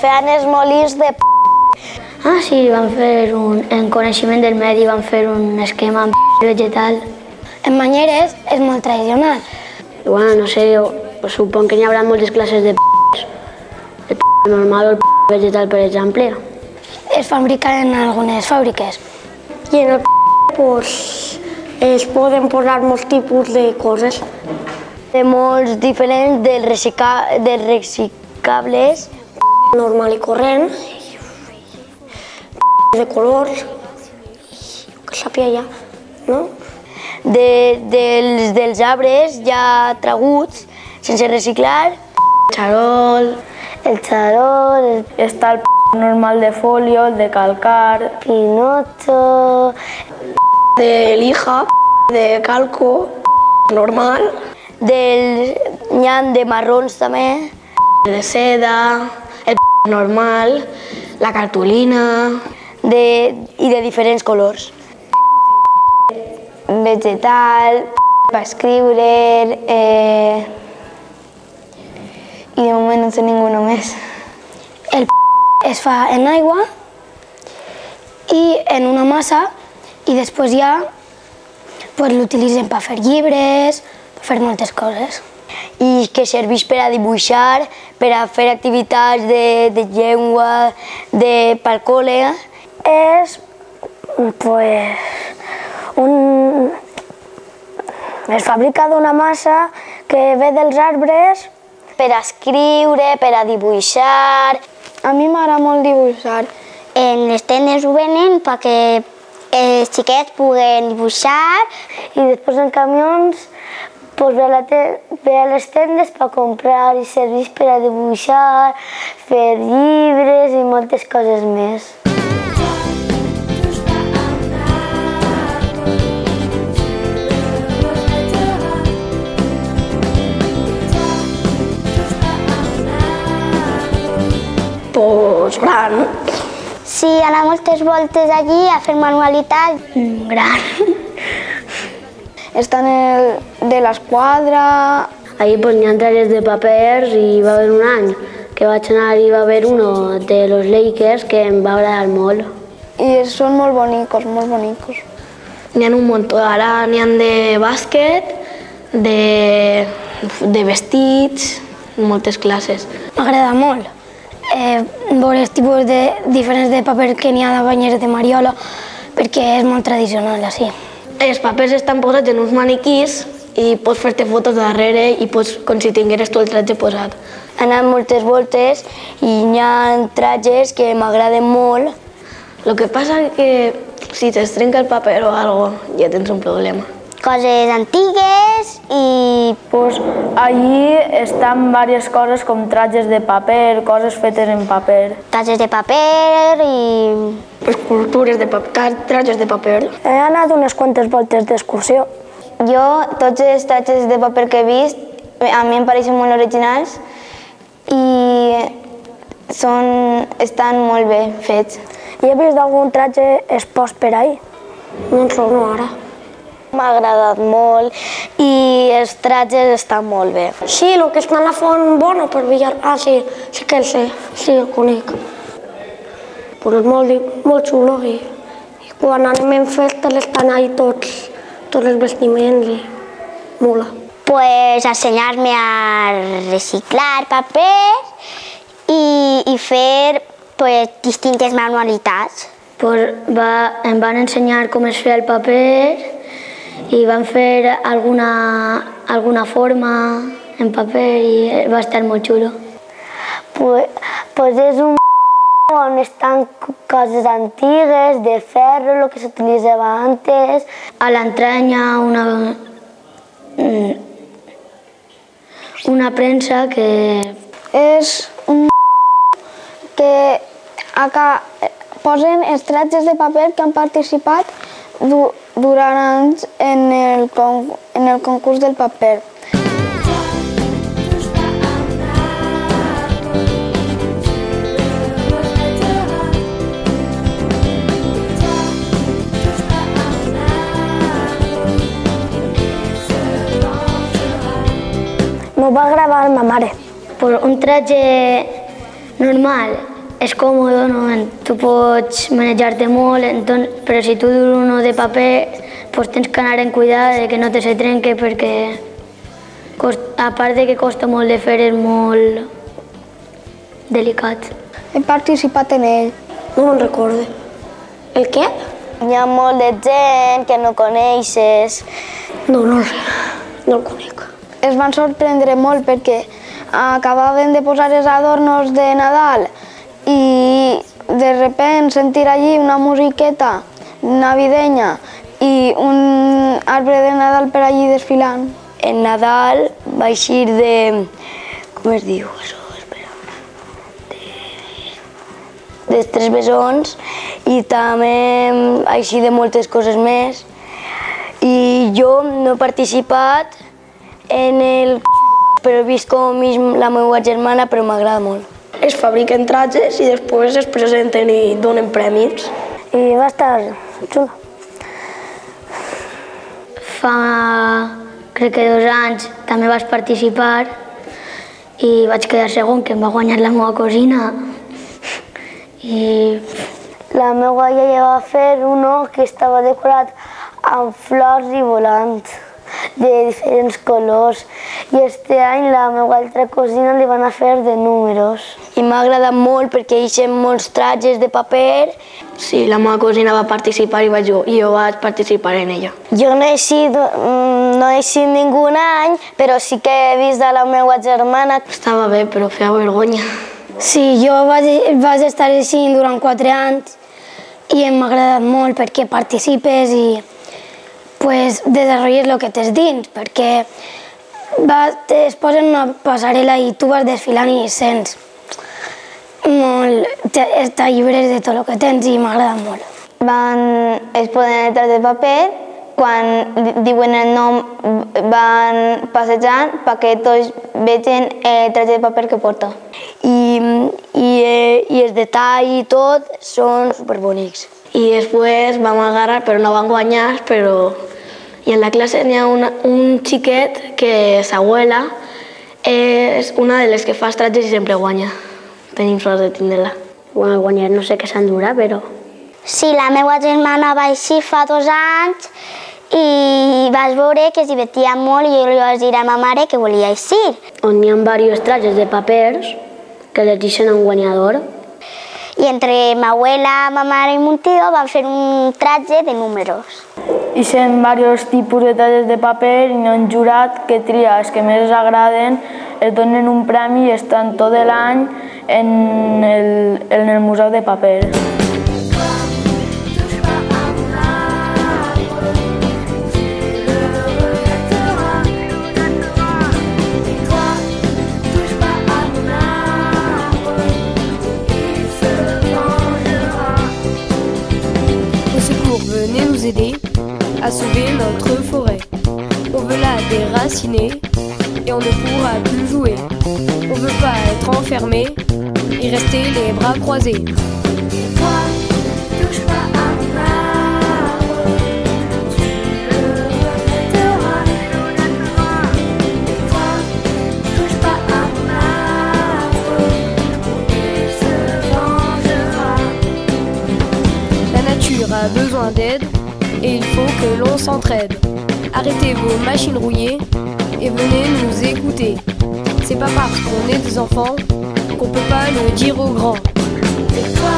feien els molins de Ah, sí, van fer en coneixement del medi, van fer un esquema amb vegetal. En Banyeres és molt tradicional. Bueno, no sé, suponc que n'hi haurà moltes classes de el normal o el vegetal, per exemple. Es fabrica en algunes fàbriques. I en el pues, es poden posar molts tipus de coses. De molts diferents dels reciclables. Normal i corrent, de color, que sàpiga ja, no? Dels arbres ja traguts, sense reciclar. El xarol, Està el normal de folio, el de calcar, pinocho, De lija, de calco, normal, n'hi ha de marrons també, de seda, el normal, la cartolina, i de diferents colors. Vegetal, per escriure, i de moment no sé ningú més. El es fa en aigua i en una massa i després ja l'utilitzen per fer llibres, per fer moltes coses. I que serveix per a dibuixar, per a fer activitats de llengua, pel col·le. Es fabrica d'una massa que ve dels arbres per a escriure, per a dibuixar. A mi m'agrada molt dibuixar. En les tendes ho venen perquè els xiquets puguen dibuixar I després en camions ve a les tendes per comprar i serveix per a dibuixar, fer llibres i moltes coses més. pues gran. Sí, anar moltes voltes allí a fer manualitats. Gran. Està de l'esquadra. Ahí pues n'hi ha trajes de papers i va haver un any que vaig anar i va haver uno de los Lakers que em va agradar molt. I són molt bonicos, molt bonicos. N'hi ha un munt, ara n'hi ha de bàsquet, de vestits, moltes classes. M'agrada molt veure els tipus diferents de paper que n'hi ha de Banyeres de Mariola perquè és molt tradicional, així. Els papers estan posats en uns maniquís i pots fer-te fotos darrere i pots, com si tingueres tu el tratge posat. He anat moltes voltes i hi ha tratges que m'agraden molt. El que passa és que si te'ls trenca el paper o alguna cosa, ja tens un problema. Coses antigues i... Allí estan diverses coses com tratges de paper, coses fetes en paper. Tratges de paper i... Escultures de paper, tratges de paper. He anat unes quantes voltes d'excursió. Jo, tots els tratges de paper que he vist, a mi em pareixen molt originals i estan molt bé fets. I he vist algun tratge expost per ahí? No en sóc ara. M'ha agradat molt i els tratges estan molt bé. Sí, el que està a la font bona per Villar... Ah, sí, sí que el sé, sí, el conec. Però és molt xulo i quan anem en festa estan ahí tots els vestiments i mola. Pues ensenyar-me a reciclar paper i fer distintes manualitats. Em van ensenyar com es feia el paper i van fer alguna forma en paper i va estar molt xulo. Pues és un on estan coses antigues, de ferro, el que s'utilitzava antes. A l'entrada hi ha una premsa que... És un que posen els tratges de paper que han participat durant anys en el concurs del paper. M'ho va gravar ma mare. Un tratge Normal, és còmode, no? Tu pots manejar-te molt, però si tu durs uno de paper, pues tens que anar en cuidado de que no te se trenque perquè, a part de que costa molt de fer, és molt delicat. He participat en ell. No me'n recorde. El què? Hi ha molt de gent que no coneixes. No el sé. No el conec. Es van sorprendre molt perquè acabaven de posar els adornos de Nadal i de repente sentir allí una musiqueta navideña i un arbre de Nadal per allí desfilant. En Nadal va eixir de... com es diu això? Dels Tres Bessons i també així de moltes coses més. I jo no he participat en el però he vist com la meva germana, però m'agrada molt. Es fabriquen trajes i després es presenten i donen prèmits. I va estar xulo. Fa, crec que 2 anys, també vaig participar i vaig quedar segon, que em va guanyar la meva cosina. I la meva iaia va fer uno que estava decorat amb flors i volants de diferents colors. I este any la meva altra cosina li van a fer de números. I m'ha agradat molt perquè hi eixen molts trajes de paper. Sí, la meva cosina va participar i jo vaig participar en ella. Jo no he eixit ningú any, però sí que he vist a la meva germana. Estava bé, però feia vergonya. Sí, jo vaig estar així durant 4 anys i m'ha agradat molt perquè participes i desenvolupes el que tens dins, perquè es posen una passarel·la i tu vas desfilant i sents molt, t'allibres de tot el que tens i m'ha agradat molt. Es poden entrar de paper, quan diuen el nom van passejant perquè tots vegin el traje de paper que porta. I els detalls i tot són superbonics. I després vam agarrar, però no vam guanyar, i en la classe n'hi ha un xiquet que s'abuela és una de les que fa els trajes i sempre guanya. Tenim sort de tindre-la. Guanyar no sé què s'endurà, però... Sí, la meva germana va eixir fa 2 anys i vaig veure que es divertia molt i jo li vaig dir a ma mare que volia eixir. On hi ha diversos trajes de papers que elegeixen un guanyador. I entre ma abuela, ma mare i mon tio van fer un traje de números. Hi són diversos tipus de trajes de paper i hi ha un jurat que tria els que més agraden, es donen un premi i estan tot l'any en el Museu de Paper. Venez nous aider à sauver notre forêt. On veut la déraciner et on ne pourra plus jouer. On veut pas être enfermé et rester les bras croisés. Toi, touche pas à mon arbre, tu le regretteras. Toi, touche pas à mon arbre, il se vengera. La nature a besoin d'aide et il faut que l'on s'entraide. Arrêtez vos machines rouillées et venez nous écouter. C'est pas parce qu'on est des enfants qu'on peut pas le dire aux grands. Et toi,